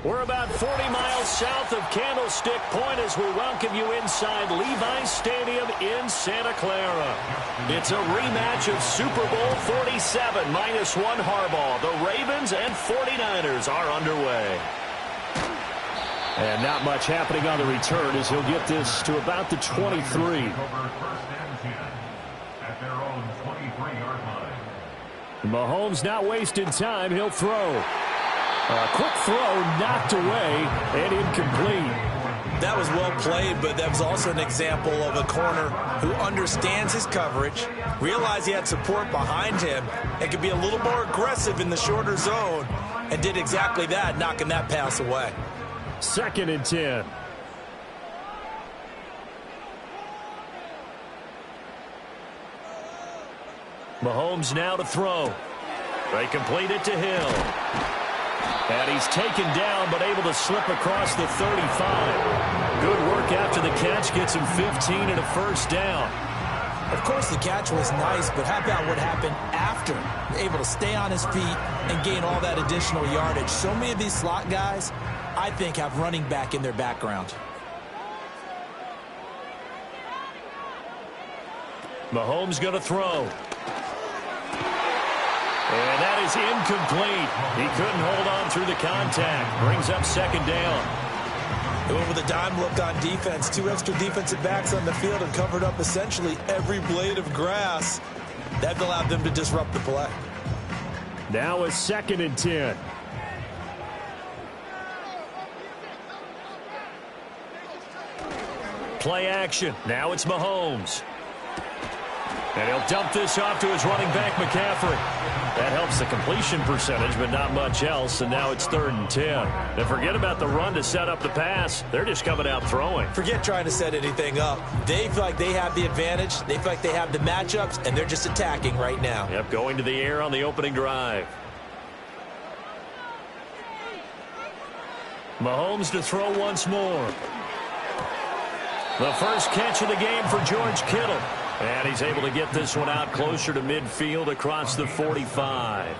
We're about 40 miles south of Candlestick Point as we welcome you inside Levi's Stadium in Santa Clara. It's a rematch of Super Bowl 47 -1 Harbaugh. The Ravens and 49ers are underway. And not much happening on the return as he'll get this to about the 23. Mahomes not wasting time. He'll throw. A quick throw knocked away and incomplete. That was well played, but that was also an example of a corner who understands his coverage, realized he had support behind him, and could be a little more aggressive in the shorter zone, and did exactly that, knocking that pass away. 2nd and 10. Mahomes now to throw. They complete it to Hill. And he's taken down, but able to slip across the 35. Good work after the catch. Gets him 15 and a first down. Of course, the catch was nice, but how about what happened after? Able to stay on his feet and gain all that additional yardage. So many of these slot guys, I think, have running back in their background. Mahomes going to throw. And that is incomplete. He couldn't hold on through the contact. Brings up 2nd down. They went with a dime look on defense. 2 extra defensive backs on the field and covered up essentially every blade of grass. That allowed them to disrupt the play. Now a 2nd and 10. Play action. Now it's Mahomes. And he'll dump this off to his running back, McCaffrey. That helps the completion percentage, but not much else, and now it's 3rd and 10. And forget about the run to set up the pass. They're just coming out throwing. Forget trying to set anything up. They feel like they have the advantage. They feel like they have the matchups, and they're just attacking right now. Yep, going to the air on the opening drive. Mahomes to throw once more. The first catch of the game for George Kittle. And he's able to get this one out closer to midfield across the 45.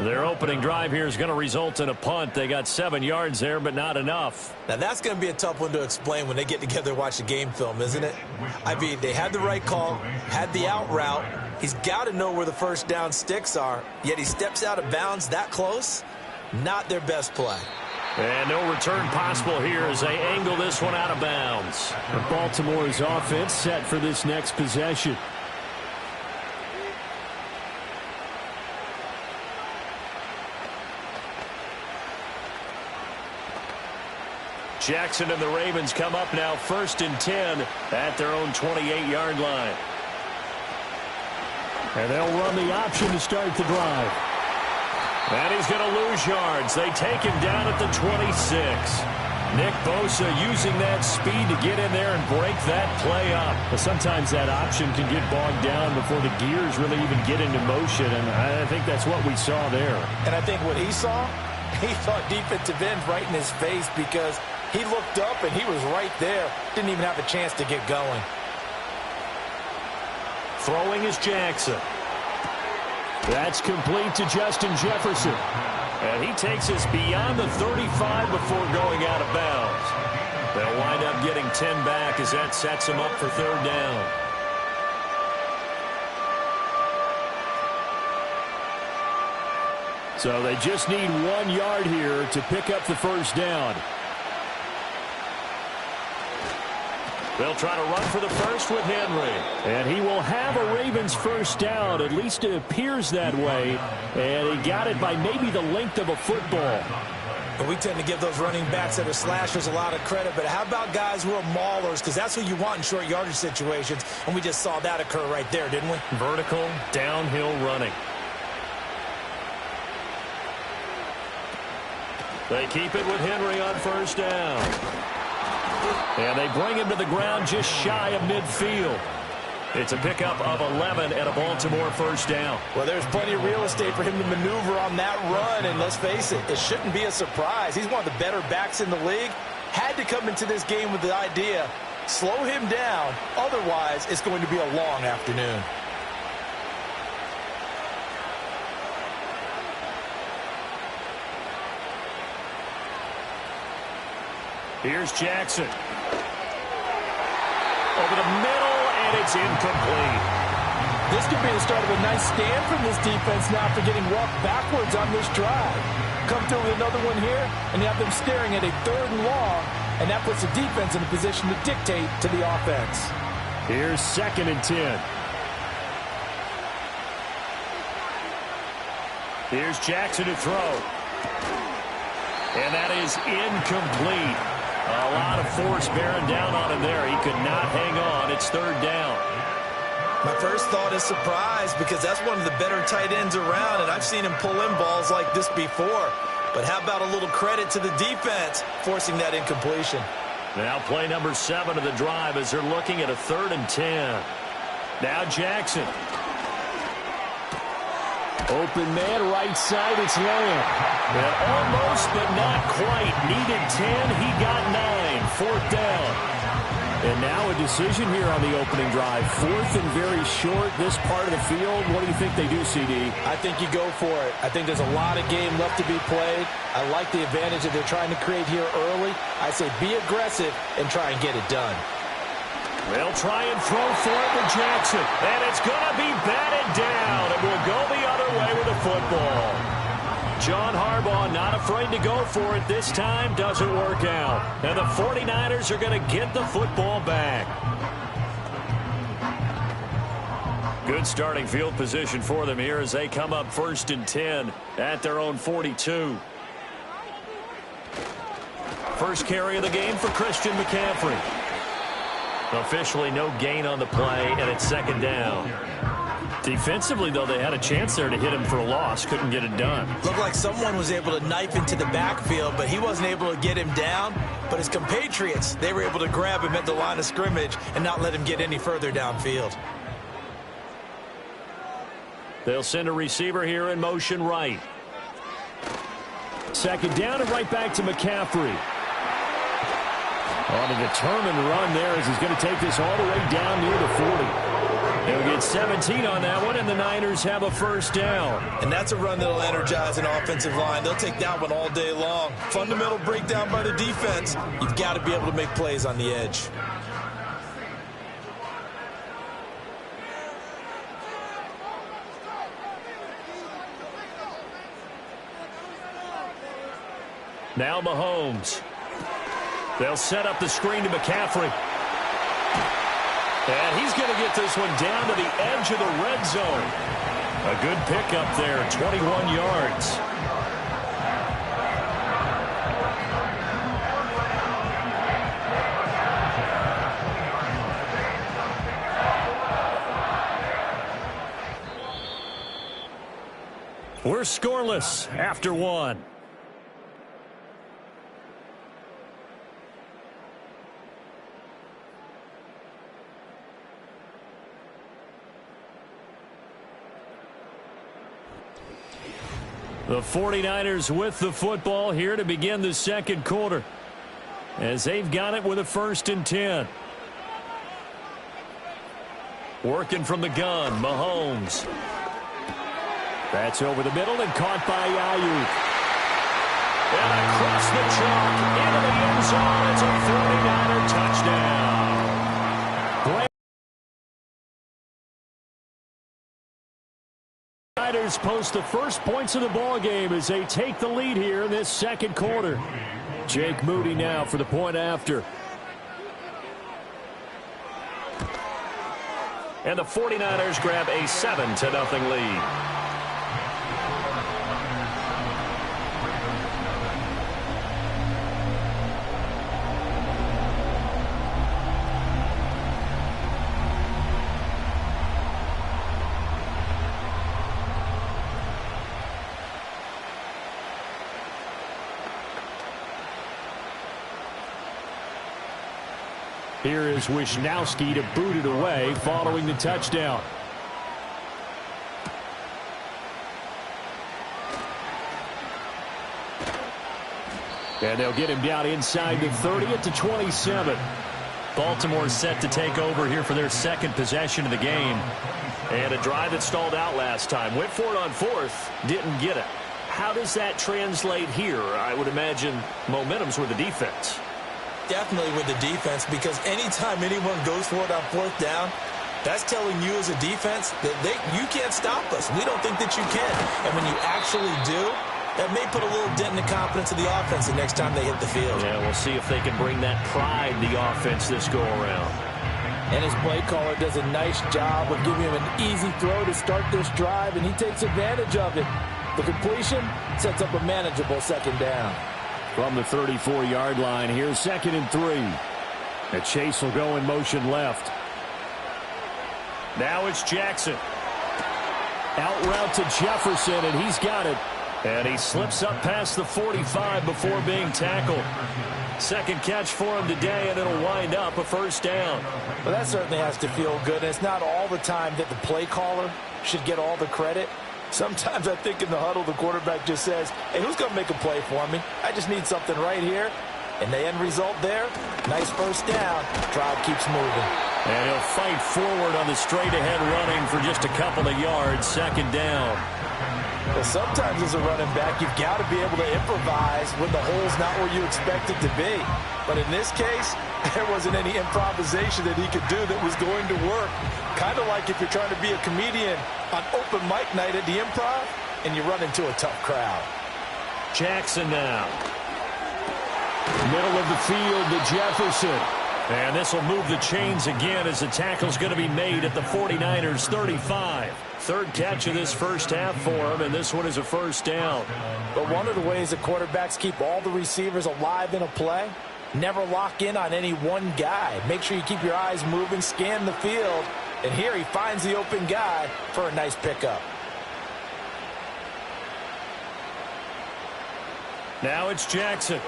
Their opening drive here is going to result in a punt. They got 7 yards there, but not enough. Now, that's going to be a tough one to explain when they get together and watch the game film, isn't it? I mean, they had the right call, had the out route. He's got to know where the first down sticks are, yet he steps out of bounds that close. Not their best play. And no return possible here as they angle this one out of bounds. Baltimore's offense set for this next possession. Jackson and the Ravens come up now 1st and 10 at their own 28-yard line. And they'll run the option to start the drive. And he's going to lose yards. They take him down at the 26. Nick Bosa using that speed to get in there and break that play up. But sometimes that option can get bogged down before the gears really even get into motion, and I think that's what we saw there. And I think what he saw defensive end right in his face because he looked up and he was right there. Didn't even have a chance to get going. Throwing is Jackson. That's complete to Justin Jefferson. And he takes us beyond the 35 before going out of bounds. They'll wind up getting 10 back as that sets him up for 3rd down. So they just need 1 yard here to pick up the first down. They'll try to run for the first with Henry. And he will have a Ravens first down. At least it appears that way. And he got it by maybe the length of a football. And we tend to give those running backs that are slashers a lot of credit. But how about guys who are maulers? Because that's what you want in short yardage situations. And we just saw that occur right there, didn't we? Vertical, downhill running. They keep it with Henry on first down. And they bring him to the ground just shy of midfield. It's a pickup of 11 and a Baltimore first down. Well, there's plenty of real estate for him to maneuver on that run. And let's face it, it shouldn't be a surprise. He's one of the better backs in the league. Had to come into this game with the idea, slow him down. Otherwise, it's going to be a long afternoon. Here's Jackson. Over the middle, and it's incomplete. This could be the start of a nice stand from this defense now after getting walked backwards on this drive. Come through with another one here, and you have them staring at a 3rd and long, and that puts the defense in a position to dictate to the offense. Here's 2nd and 10. Here's Jackson to throw. And that is incomplete. A lot of force bearing down on him there. He could not hang on. It's 3rd down. My first thought is surprise because that's one of the better tight ends around, and I've seen him pull in balls like this before. But how about a little credit to the defense forcing that incompletion? Now play number 7 of the drive as they're looking at a 3rd and 10. Now Jackson. Open man, right side, it's Lamb. And almost, but not quite. Needed 10, he got 9. 4th down. And now a decision here on the opening drive. 4th and very short, this part of the field. What do you think they do, CD? I think you go for it. I think there's a lot of game left to be played. I like the advantage that they're trying to create here early. I say be aggressive and try and get it done. They'll try and throw for it with Jackson. And it's going to be batted down. And we'll go the other way with the football. John Harbaugh not afraid to go for it this time. Doesn't work out. And the 49ers are going to get the football back. Good starting field position for them here as they come up 1st and 10 at their own 42. First carry of the game for Christian McCaffrey. Officially no gain on the play, and it's 2nd down. Defensively, though, they had a chance there to hit him for a loss. Couldn't get it done. Looked like someone was able to knife into the backfield, but he wasn't able to get him down. But his compatriots, they were able to grab him at the line of scrimmage and not let him get any further downfield. They'll send a receiver here in motion right. Second down and right back to McCaffrey. On a determined run there as he's going to take this all the way down near the 40. He'll get 17 on that one, and the Niners have a first down. And that's a run that'll energize an offensive line. They'll take that one all day long. Fundamental breakdown by the defense. You've got to be able to make plays on the edge. Now Mahomes. They'll set up the screen to McCaffrey. And he's going to get this one down to the edge of the red zone. A good pickup there, 21 yards. We're scoreless after one. The 49ers with the football here to begin the second quarter, as they've got it with a 1st and 10. Working from the gun, Mahomes. That's over the middle and caught by Ayuk. And across the chalk into the end zone. It's a 49er touchdown. Niners post the first points of the ball game as they take the lead here in this second quarter. Jake Moody now for the point after. And the 49ers grab a 7-0 lead. Here is Wisnowski to boot it away following the touchdown. And they'll get him down inside the 30 at the 27. Baltimore set to take over here for their second possession of the game. And a drive that stalled out last time. Went for it on 4th, didn't get it. How does that translate here? I would imagine momentum's with the defense. Definitely with the defense, because anytime anyone goes for it on 4th down, that's telling you as a defense that you can't stop us. We don't think that you can. And when you actually do, that may put a little dent in the confidence of the offense the next time they hit the field. Yeah, we'll see if they can bring that pride to the offense this go-around. And his play caller does a nice job of giving him an easy throw to start this drive, and he takes advantage of it. The completion sets up a manageable second down. From the 34-yard line, here's 2nd and 3. And Chase will go in motion left. Now it's Jackson. Out route to Jefferson, and he's got it. And he slips up past the 45 before being tackled. Second catch for him today, and it'll wind up a first down. Well, that certainly has to feel good. It's not all the time that the play caller should get all the credit. Sometimes I think in the huddle, the quarterback just says, hey, who's going to make a play for me? I just need something right here. And the end result there, nice first down. Drive keeps moving. And he'll fight forward on the straight-ahead running for just a couple of yards. Second down. Well, sometimes as a running back, you've got to be able to improvise when the hole's not where you expect it to be. But in this case, there wasn't any improvisation that he could do that was going to work. Kind of like if you're trying to be a comedian on open mic night at the Improv and you run into a tough crowd. Jackson now. Middle of the field to Jefferson. And this will move the chains again as the tackle's going to be made at the 49ers 35. Third catch of this first half for him, and this one is a first down. But one of the ways the quarterbacks keep all the receivers alive in a play, never lock in on any one guy. Make sure you keep your eyes moving, scan the field, And here he finds the open guy for a nice pickup. Now it's Jackson.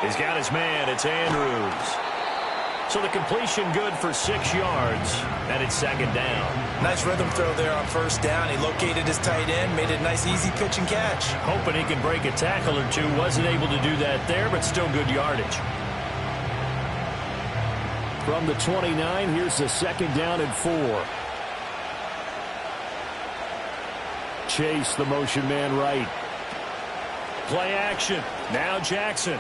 He's got his man. It's Andrews. So the completion good for 6 yards, and it's second down. Nice rhythm throw there on first down. He located his tight end, made it a nice easy pitch and catch. Hoping he can break a tackle or two. Wasn't able to do that there, but still good yardage. From the 29, here's the second down and 4. Chase, the motion man right. Play action. Now Jackson.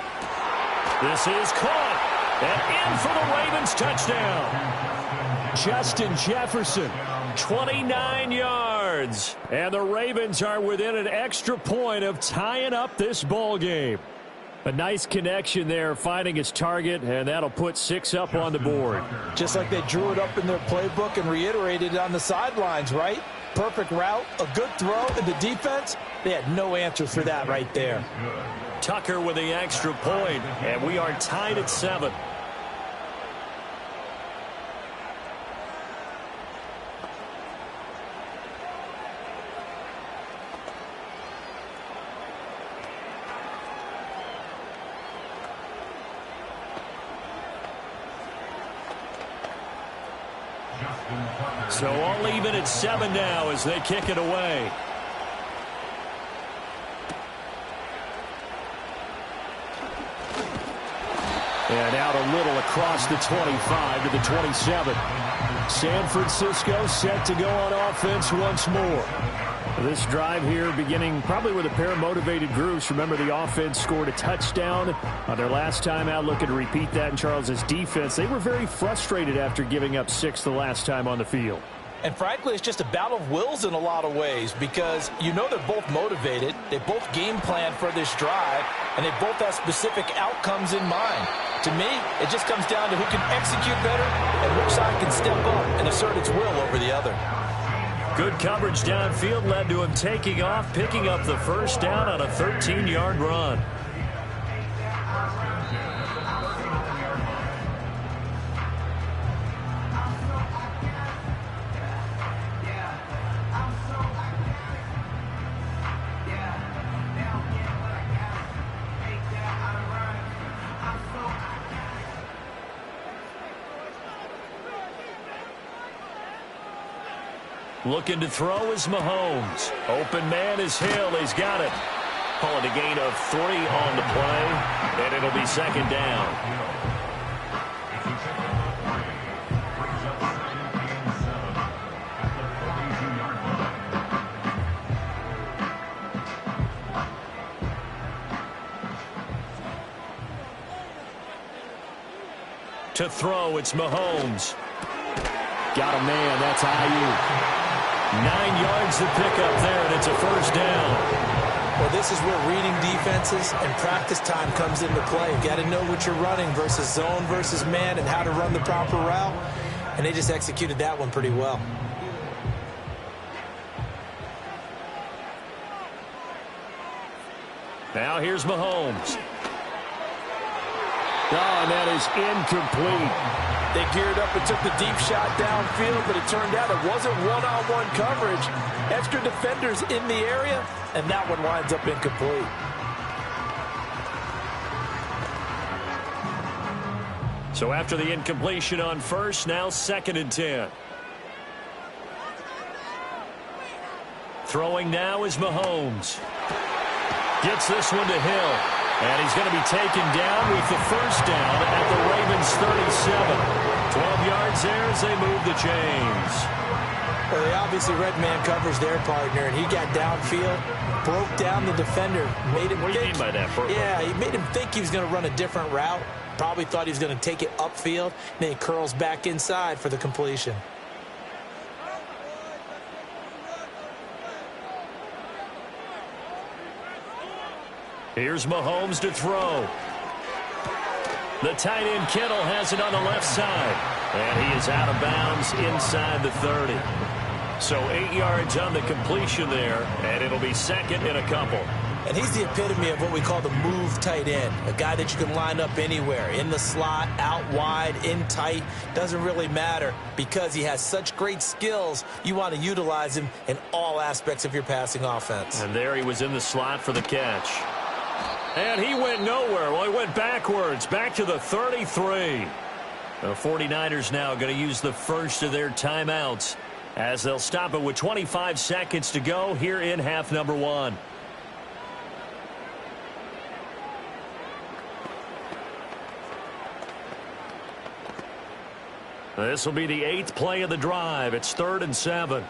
This is caught. And in for the Ravens touchdown. Justin Jefferson, 29 yards. And the Ravens are within an extra point of tying up this ball game. A nice connection there, finding his target, and that'll put 6 up on the board. Just like they drew it up in their playbook and reiterated it on the sidelines, right? Perfect route, a good throw, and the defense, they had no answer for that right there. Tucker with the extra point, and we are tied at 7. So all even at 7 now as they kick it away. And out a little across the 25 to the 27. San Francisco set to go on offense once more. This drive here beginning probably with a pair of motivated groups. Remember, the offense scored a touchdown on their last time out. Looking to repeat that in Charles's defense. They were very frustrated after giving up 6 the last time on the field. And frankly, it's just a battle of wills in a lot of ways because you know they're both motivated. They both game plan for this drive, and they both have specific outcomes in mind. To me, it just comes down to who can execute better and which side can step up and assert its will over the other. Good coverage downfield led to him taking off, picking up the first down on a 13-yard run. Looking to throw is Mahomes. Open man is Hill. He's got it. Calling a gain of 3 on the play, and it'll be second down. To throw, it's Mahomes. Got a man. That's Ayuk. 9 yards to pick up there, and it's a first down. Well, this is where reading defenses and practice time comes into play. You got to know what you're running versus zone versus man and how to run the proper route. And they just executed that one pretty well. Now here's Mahomes. Oh, and that is incomplete. They geared up and took the deep shot downfield, but it turned out it wasn't one-on-one coverage. Extra defenders in the area, and that one winds up incomplete. So after the incompletion on first, now 2nd and 10. Throwing now is Mahomes. Gets this one to Hill. And he's going to be taken down with the first down at the Ravens 37. 12 yards there as they move the chains. Well, they obviously read man coverage their partner, and he got downfield, broke down the defender. Made him what do you mean by that, Burt? Yeah, he made him think he was going to run a different route. Probably thought he was going to take it upfield. Then he curls back inside for the completion. Here's Mahomes to throw. The tight end Kittle has it on the left side. And he is out of bounds inside the 30. So 8 yards on the completion there, and it'll be second and a couple. And he's the epitome of what we call the move tight end, a guy that you can line up anywhere, in the slot, out wide, in tight, doesn't really matter because he has such great skills. You want to utilize him in all aspects of your passing offense. And there he was in the slot for the catch. And he went nowhere. Well, he went backwards, back to the 33. The 49ers now going to use the first of their timeouts as they'll stop it with 25 seconds to go here in half number 1. This will be the 8th play of the drive. It's 3rd and 7.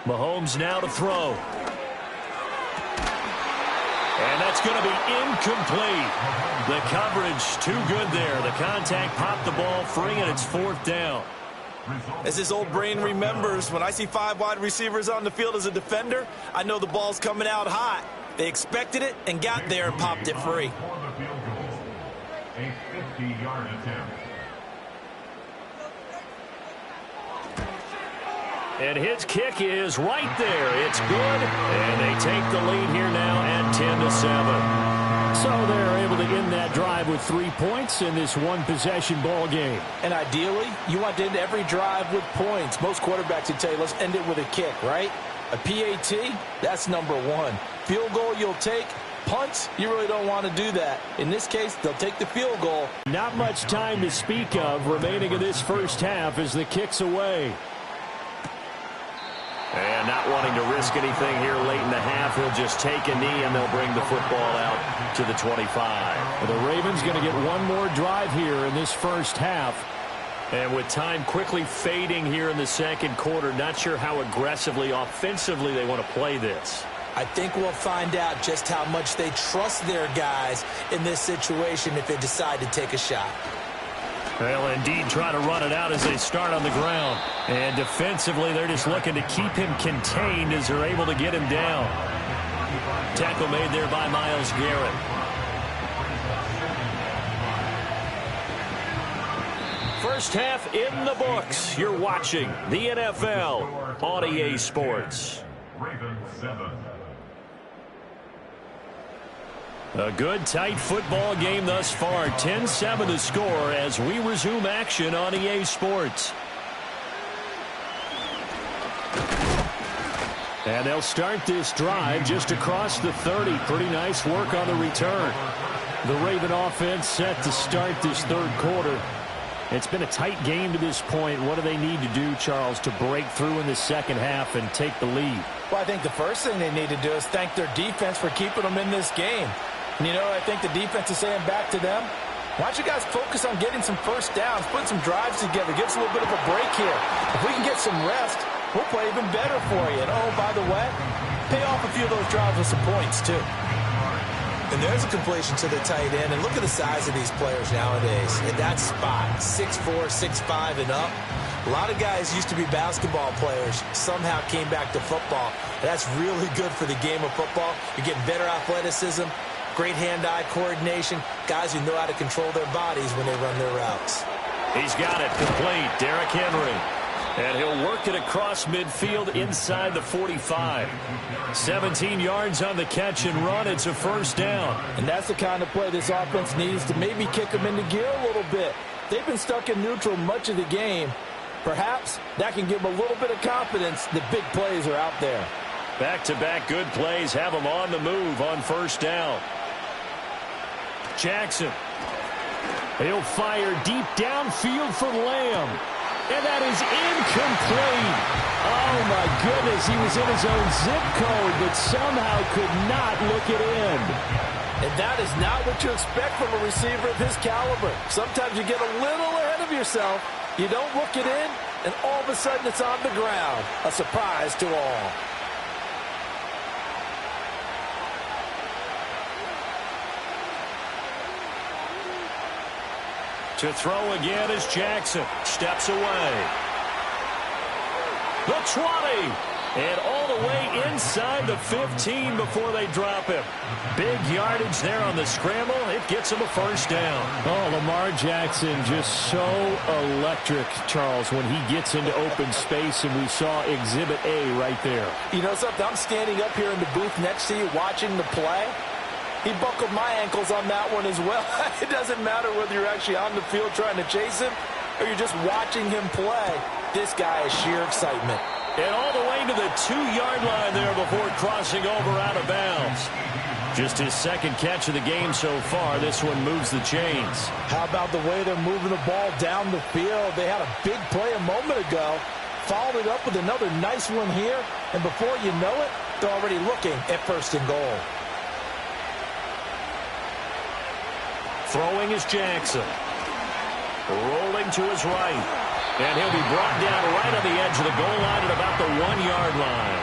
Mahomes now to throw. And that's going to be incomplete. The coverage too good there. The contact popped the ball free, and it's 4th down. As his old brain remembers, when I see 5 wide receivers on the field as a defender, I know the ball's coming out hot. They expected it and got there and popped it free. A 50-yard attempt. And his kick is right there. It's good. And they take the lead here now at 10-7. So they're able to end that drive with 3 points in this one-possession ball game. And ideally, you want to end every drive with points. Most quarterbacks would tell you, let's end it with a kick, right? A PAT, that's number 1. Field goal you'll take. Punts, you really don't want to do that. In this case, they'll take the field goal. Not much time to speak of remaining in this first half as the kick's away. And not wanting to risk anything here late in the half, he'll just take a knee and they'll bring the football out to the 25. Well, the Ravens going to get one more drive here in this first half. And with time quickly fading here in the second quarter, not sure how aggressively, offensively they want to play this. I think we'll find out just how much they trust their guys in this situation if they decide to take a shot. They'll indeed try to run it out as they start on the ground. And defensively, they're just looking to keep him contained as they're able to get him down. Tackle made there by Myles Garrett. First half in the books. You're watching the NFL on EA Sports. Ravens 7. A good, tight football game thus far. 10-7 to score as we resume action on EA Sports. And they'll start this drive just across the 30. Pretty nice work on the return. The Raven offense set to start this third quarter. It's been a tight game to this point. What do they need to do, Charles, to break through in the second half and take the lead? Well, I think the first thing they need to do is thank their defense for keeping them in this game. And, you know, I think the defense is saying back to them, why don't you guys focus on getting some first downs, put some drives together, give us a little bit of a break here. If we can get some rest, we'll play even better for you. And, oh, by the way, pay off a few of those drives with some points, too. And there's a completion to the tight end. And look at the size of these players nowadays. At that spot, 6'4", 6'5", and up. A lot of guys used to be basketball players, somehow came back to football. And that's really good for the game of football. You're getting better athleticism, great hand-eye coordination, guys who know how to control their bodies when they run their routes. He's got it complete, Derrick Henry. And he'll work it across midfield inside the 45. 17 yards on the catch and run. It's a first down. And that's the kind of play this offense needs to maybe kick them into gear a little bit. They've been stuck in neutral much of the game. Perhaps that can give them a little bit of confidence that big plays are out there. Back-to-back good plays have them on the move on first down. Jackson. He'll fire deep downfield for Lamb. And that is incomplete. Oh, my goodness. He was in his own zip code, but somehow could not look it in. And that is not what you expect from a receiver of his caliber. Sometimes you get a little ahead of yourself. You don't look it in, and all of a sudden it's on the ground. A surprise to all. To throw again is Jackson. Steps away. The 20. And all the way inside the 15 before they drop him. Big yardage there on the scramble. It gets him a first down. Oh, Lamar Jackson just so electric, Charles, when he gets into open space, and we saw Exhibit A right there. You know something? I'm standing up here in the booth next to you watching the play. He buckled my ankles on that one as well. It doesn't matter whether you're actually on the field trying to chase him or you're just watching him play. This guy is sheer excitement. And all the way to the 2-yard line there before crossing over out of bounds. Just his second catch of the game so far. This one moves the chains. How about the way they're moving the ball down the field? They had a big play a moment ago. Followed it up with another nice one here. And before you know it, they're already looking at first and goal. Throwing is Jackson. Rolling to his right. And he'll be brought down right on the edge of the goal line at about the 1-yard line.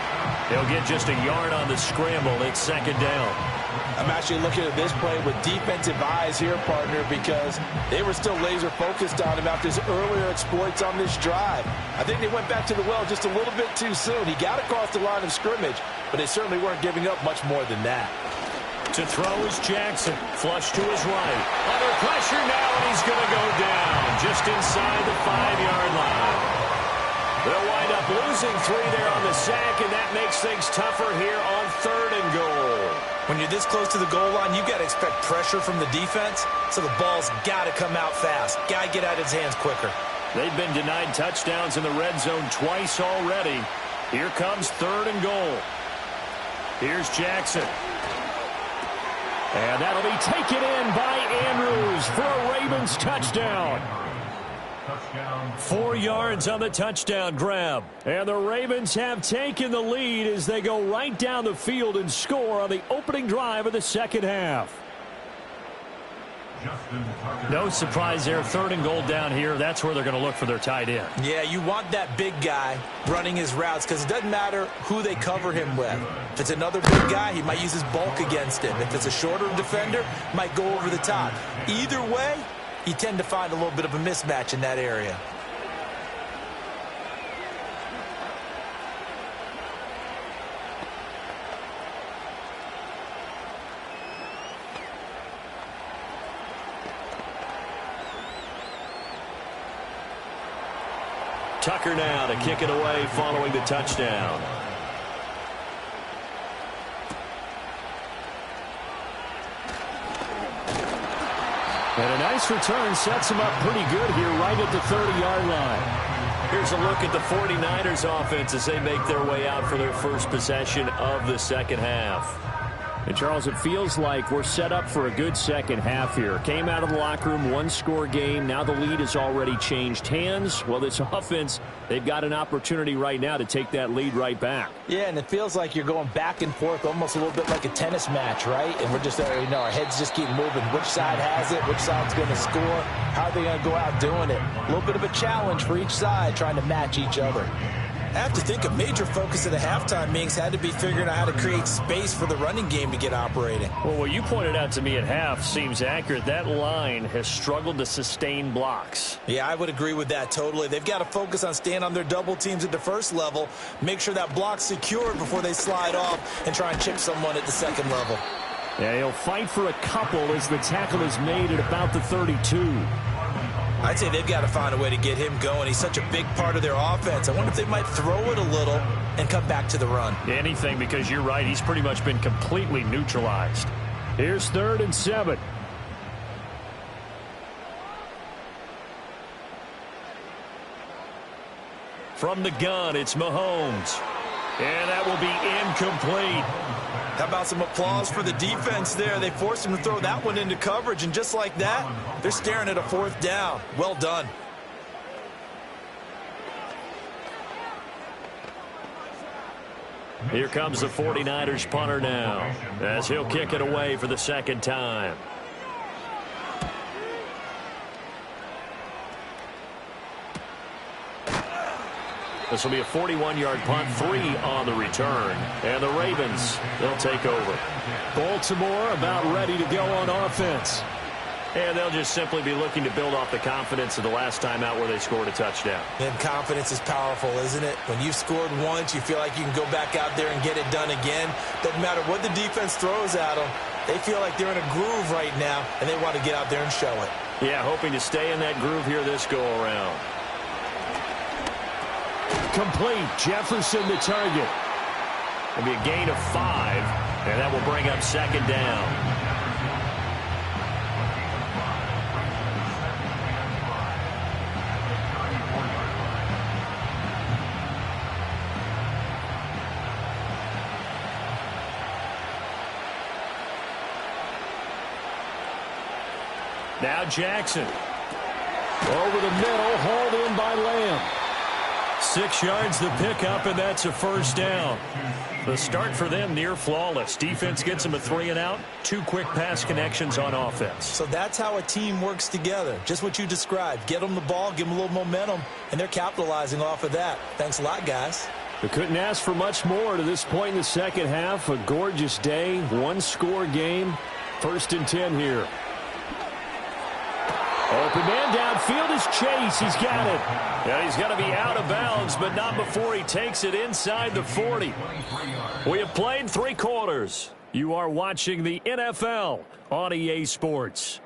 He'll get just a yard on the scramble. It's second down. I'm actually looking at this play with defensive eyes here, partner, because they were still laser focused on him after his earlier exploits on this drive. I think they went back to the well just a little bit too soon. He got across the line of scrimmage, but they certainly weren't giving up much more than that. To throw is Jackson. Flush to his right. Under pressure now, and he's going to go down just inside the 5-yard line. They'll wind up losing 3 there on the sack, and that makes things tougher here on 3rd and goal. When you're this close to the goal line, you got to expect pressure from the defense, so the ball's got to come out fast. Got to get out of his hands quicker. They've been denied touchdowns in the red zone twice already. Here comes 3rd and goal. Here's Jackson. And that'll be taken in by Andrews for a Ravens touchdown. 4 yards on the touchdown grab. And the Ravens have taken the lead as they go right down the field and score on the opening drive of the second half. No surprise there. 3rd and goal down here. That's where they're going to look for their tight end. Yeah, you want that big guy running his routes because it doesn't matter who they cover him with. If it's another big guy, he might use his bulk against him. If it's a shorter defender, might go over the top. Either way, you tend to find a little bit of a mismatch in that area. Tucker now to kick it away following the touchdown. And a nice return sets him up pretty good here right at the 30-yard line. Here's a look at the 49ers offense as they make their way out for their first possession of the second half. And, Charles, it feels like we're set up for a good second half here. Came out of the locker room, 1-score game. Now the lead has already changed hands. Well, this offense, they've got an opportunity right now to take that lead right back. Yeah, and it feels like you're going back and forth almost a little bit like a tennis match, right? And we're just, our heads just keep moving. Which side has it? Which side's going to score? How are they going to go out doing it? A little bit of a challenge for each side trying to match each other. I have to think a major focus of the halftime meetings had to be figuring out how to create space for the running game to get operating. Well, what you pointed out to me at half seems accurate. That line has struggled to sustain blocks. Yeah, I would agree with that totally. They've got to focus on staying on their double teams at the first level, make sure that block's secured before they slide off and try and chip someone at the second level. Yeah, he'll fight for a couple as the tackle is made at about the 32. I'd say they've got to find a way to get him going. He's such a big part of their offense. I wonder if they might throw it a little and come back to the run. Anything, because you're right. He's pretty much been completely neutralized. Here's 3rd and 7. From the gun, it's Mahomes. And that will be incomplete. How about some applause for the defense there? They forced him to throw that one into coverage, and just like that, they're staring at a 4th down. Well done. Here comes the 49ers punter now, as he'll kick it away for the second time. This will be a 41-yard punt, 3 on the return. And the Ravens, they'll take over. Baltimore about ready to go on offense. And they'll just simply be looking to build off the confidence of the last time out where they scored a touchdown. And confidence is powerful, isn't it? When you've scored once, you feel like you can go back out there and get it done again. Doesn't matter what the defense throws at them. They feel like they're in a groove right now, and they want to get out there and show it. Yeah, hoping to stay in that groove here this go-around. Complete. Jefferson the target. It'll be a gain of 5, and that will bring up second down. Now Jackson. Over the middle, hauled in by Lamb. 6 yards the pickup, and that's a first down. The start for them near flawless. Defense gets them a 3 and out. 2 quick pass connections on offense. So that's how a team works together. Just what you described. Get them the ball, give them a little momentum, and they're capitalizing off of that. Thanks a lot, guys. We couldn't ask for much more to this point in the second half. A gorgeous day, 1-score game. 1st and 10 here. Open man downfield is Chase. He's got it. Yeah, he's got to be out of bounds, but not before he takes it inside the 40. We have played 3 quarters. You are watching the NFL on EA Sports.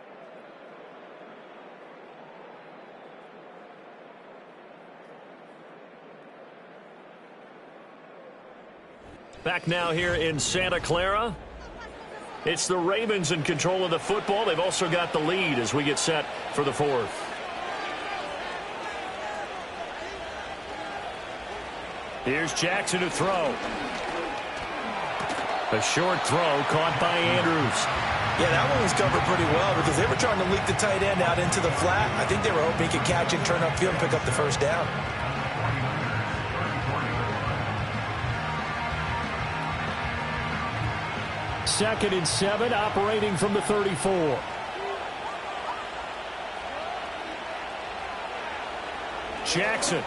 Back now here in Santa Clara. It's the Ravens in control of the football. They've also got the lead as we get set for the 4th. Here's Jackson to throw. A short throw caught by Andrews. Yeah, that one was covered pretty well because they were trying to leak the tight end out into the flat. I think they were hoping he could catch and turn upfield and pick up the first down. 2nd and 7, operating from the 34. Jackson.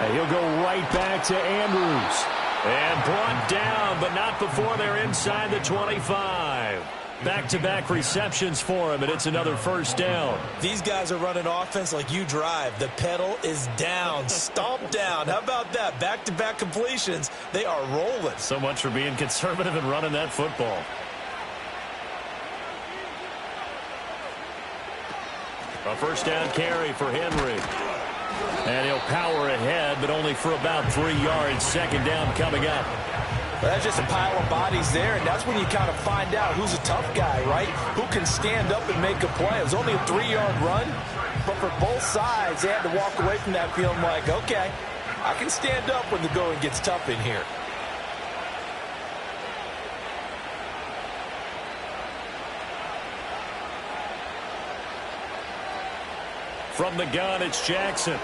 And he'll go right back to Andrews. And brought down, but not before they're inside the 25. Back-to-back receptions for him, and it's another first down. These guys are running offense like you drive. The pedal is down, stomp down. How about that? Back-to-back completions. They are rolling. So much for being conservative and running that football. A first down carry for Henry. And he'll power ahead, but only for about 3 yards. Second down coming up. Well, that's just a pile of bodies there, and that's when you kind of find out who's a tough guy, right? Who can stand up and make a play. It was only a 3-yard run, but for both sides, they had to walk away from that feeling like, okay, I can stand up when the going gets tough in here. From the gun, it's Jackson.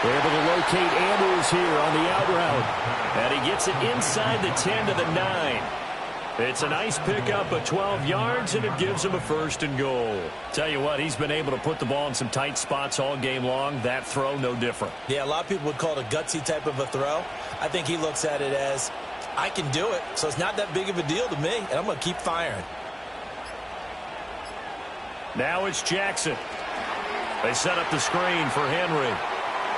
They're able to locate Andrews here on the out route. And he gets it inside the 10 to the 9. It's a nice pickup of 12 yards, and it gives him a 1st and goal. Tell you what, he's been able to put the ball in some tight spots all game long. That throw, no different. Yeah, a lot of people would call it a gutsy type of a throw. I think he looks at it as, I can do it, so it's not that big of a deal to me, and I'm going to keep firing. Now it's Jackson. They set up the screen for Henry.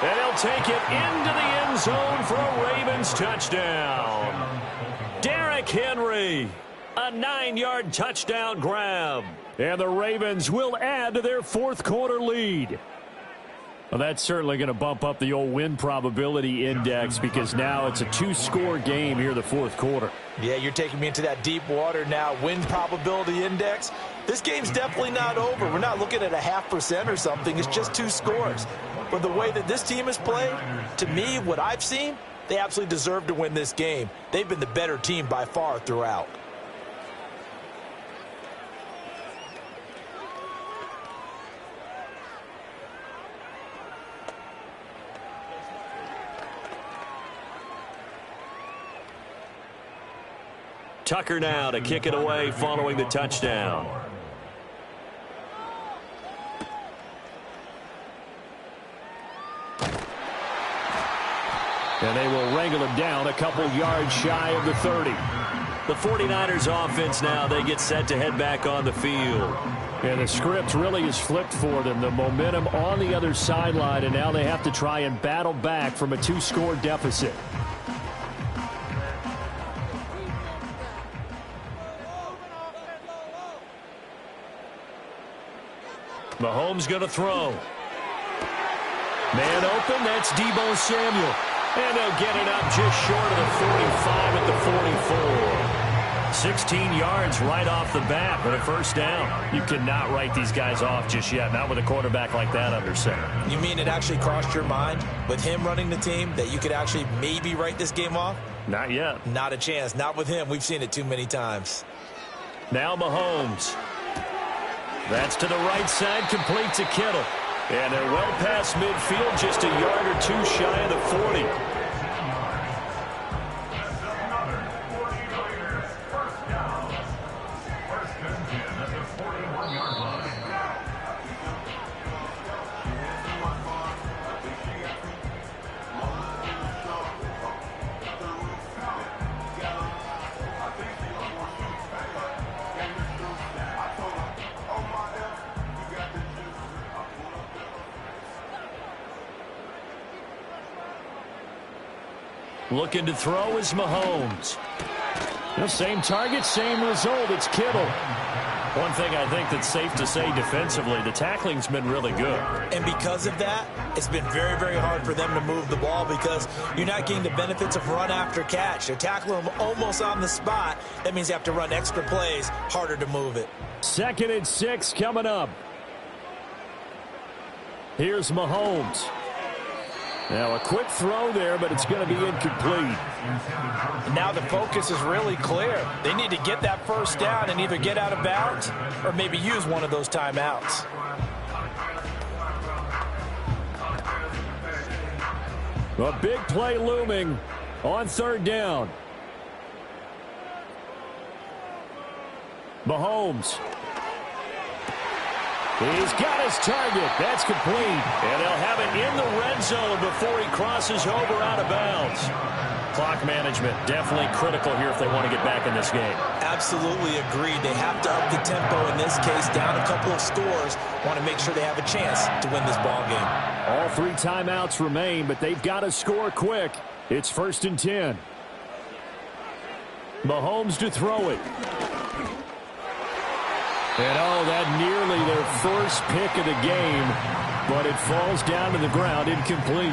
And he'll take it into the end zone for a Ravens touchdown. Derrick Henry, a 9-yard touchdown grab. And the Ravens will add to their 4th quarter lead. Well, that's certainly going to bump up the old win probability index because now it's a 2-score game here in the 4th quarter. Yeah, you're taking me into that deep water now. Win probability index. This game's definitely not over. We're not looking at a 0.5% or something. It's just 2 scores. But the way that this team has played, to me, what I've seen, they absolutely deserve to win this game. They've been the better team by far throughout. Tucker now to kick it away following the touchdown. And they will wrangle him down a couple yards shy of the 30. The 49ers offense now, they get set to head back on the field. And the script really is flipped for them. The momentum on the other sideline, and now they have to try and battle back from a 2-score deficit. Mahomes going to throw. Man open, that's Deebo Samuel. And they'll get it up just short of the 45 at the 44. 16 yards right off the bat, but a first down. You cannot write these guys off just yet, not with a quarterback like that under center. You mean it actually crossed your mind with him running the team that you could actually maybe write this game off? Not yet. Not a chance. Not with him. We've seen it too many times. Now Mahomes. That's to the right side, complete to Kittle. And they're well past midfield, just a yard or two shy of the 40. Looking to throw is Mahomes. The same target, same result. It's Kittle. One thing I think that's safe to say defensively, the tackling's been really good. And because of that, it's been very, very hard for them to move the ball because you're not getting the benefits of run after catch. You're tackling them almost on the spot. That means you have to run extra plays, harder to move it. 2nd and 6 coming up. Here's Mahomes. Now a quick throw there, but it's going to be incomplete. Now the focus is really clear. They need to get that first down and either get out of bounds or maybe use one of those timeouts. A big play looming on 3rd down. Mahomes. He's got his target. That's complete. And they'll have it in the red zone before he crosses over out of bounds. Clock management definitely critical here if they want to get back in this game. Absolutely agreed. They have to up the tempo in this case, down a couple of scores. Want to make sure they have a chance to win this ball game. All 3 timeouts remain, but they've got to score quick. It's 1st and 10. Mahomes to throw it. And, oh, that nearly their first pick of the game, but it falls down to the ground, incomplete.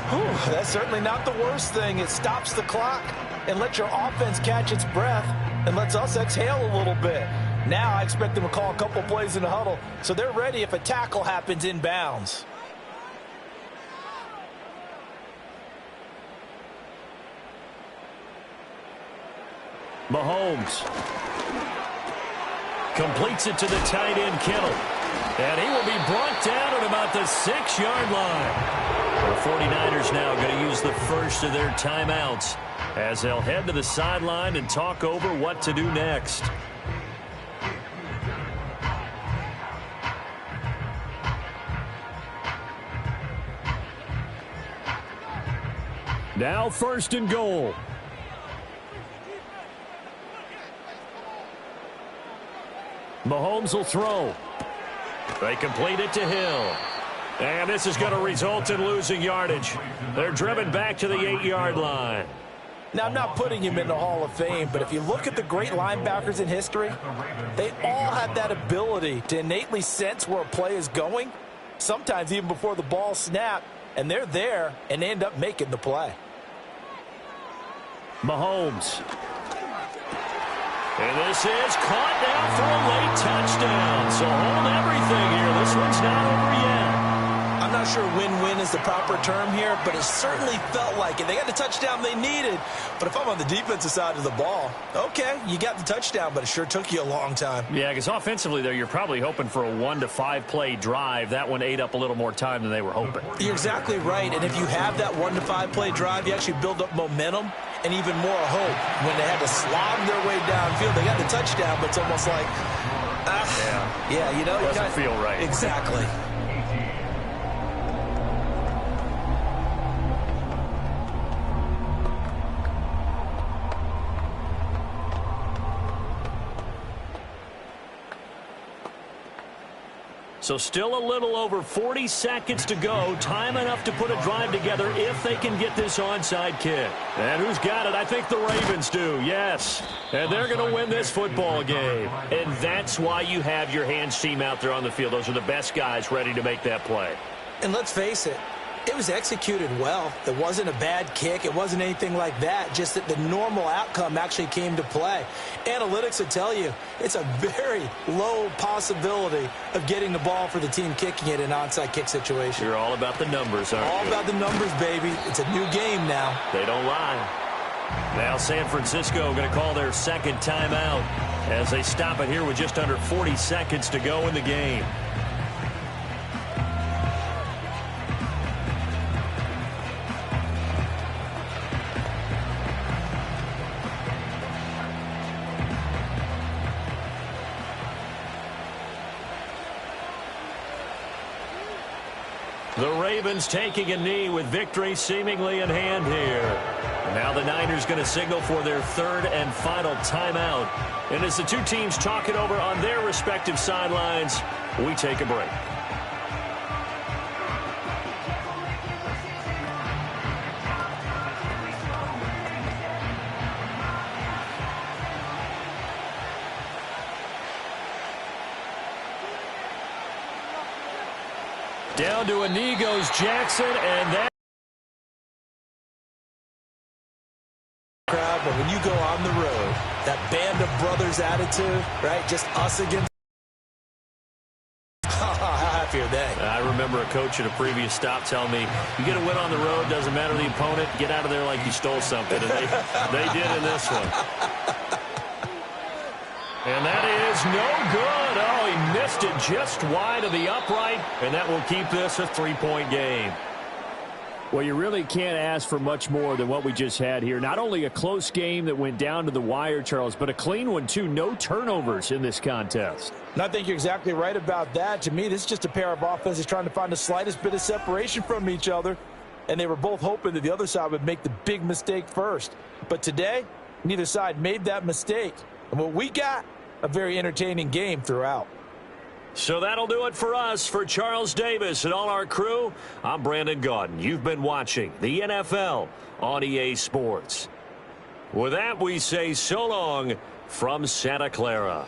Whew, that's certainly not the worst thing. It stops the clock and lets your offense catch its breath and lets us exhale a little bit. Now I expect them to call a couple plays in the huddle so they're ready if a tackle happens inbounds. Mahomes. Completes it to the tight end, Kittle. And he will be brought down at about the 6-yard line. The 49ers now going to use the first of their timeouts as they'll head to the sideline and talk over what to do next. Now 1st and goal. Mahomes will throw. They complete it to Hill. And this is going to result in losing yardage. They're driven back to the 8-yard line. Now, I'm not putting him in the Hall of Fame, but if you look at the great linebackers in history, they all have that ability to innately sense where a play is going, sometimes even before the ball snapped, and they're there, and they end up making the play. Mahomes. And this is caught down for a late touchdown. So hold everything here. This one's not over yet. I'm not sure win-win is the proper term here, but it certainly felt like it. They got the touchdown they needed. But if I'm on the defensive side of the ball, okay, you got the touchdown, but it sure took you a long time. Yeah, because offensively, though, you're probably hoping for a 1 to 5 play drive. That one ate up a little more time than they were hoping. You're exactly right. And if you have that 1 to 5 play drive, you actually build up momentum and even more hope. When they had to slog their way downfield, they got the touchdown, but it's almost like, yeah, you know, doesn't feel right. Exactly. So still a little over 40 seconds to go. Time enough to put a drive together if they can get this onside kick. And who's got it? I think the Ravens do, yes. And they're going to win this football game. And that's why you have your hands team out there on the field. Those are the best guys ready to make that play. And let's face it, it was executed well. It wasn't a bad kick. It wasn't anything like that. Just that the normal outcome actually came to play. Analytics will tell you it's a very low possibility of getting the ball for the team kicking it in an onside kick situation. You're all about the numbers, aren't you? All about the numbers, baby. It's a new game now. They don't lie. Now San Francisco going to call their second timeout as they stop it here with just under 40 seconds to go in the game. The Ravens taking a knee with victory seemingly in hand here. And now the Niners going to signal for their third and final timeout. And as the two teams talk it over on their respective sidelines, we take a break. Down to a knee goes Jackson, and that. Crowd, but when you go on the road, that band of brothers attitude, right? Just us against. How happy are they? I remember a coach at a previous stop telling me, you get a win on the road, doesn't matter the opponent, get out of there like you stole something. And they did in this one. And that is no good. Oh, he missed it just wide of the upright, and that will keep this a three-point game. Well, you really can't ask for much more than what we just had here. Not only a close game that went down to the wire, Charles, but a clean one, too. No turnovers in this contest. And I think you're exactly right about that. To me, this is just a pair of offenses trying to find the slightest bit of separation from each other. And they were both hoping that the other side would make the big mistake first. But today, neither side made that mistake. And what we got, a very entertaining game throughout. So that'll do it for us. For Charles Davis and all our crew, I'm Brandon Gaudin. You've been watching the NFL on EA Sports. With that, we say so long from Santa Clara.